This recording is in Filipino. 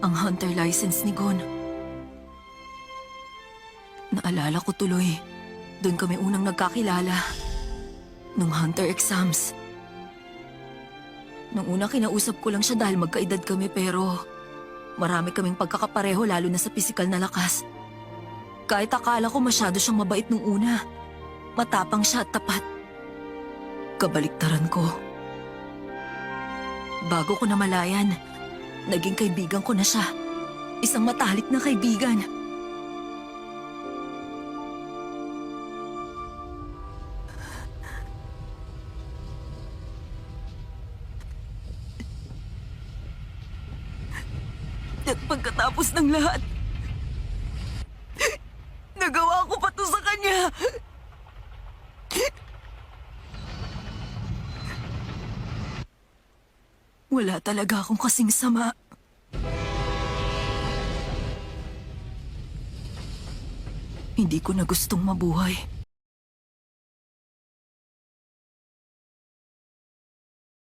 ang hunter license ni Gon. Naalala ko tuloy, doon kami unang nagkakilala. Nung hunter exams. Nung una kinausap ko lang siya dahil magkaedad kami pero marami kaming pagkakapareho lalo na sa pisikal na lakas. Kahit akala ko masyado siyang mabait nung una, matapang siya at tapat. Kabaliktaran ko. Bago ko namalayan, naging kaibigan ko na siya. Isang matalik na kaibigan. At pagkatapos ng lahat, nagawa ko pa to sa kanya. Wala talaga akong kasing sama. Hindi ko na gustong mabuhay.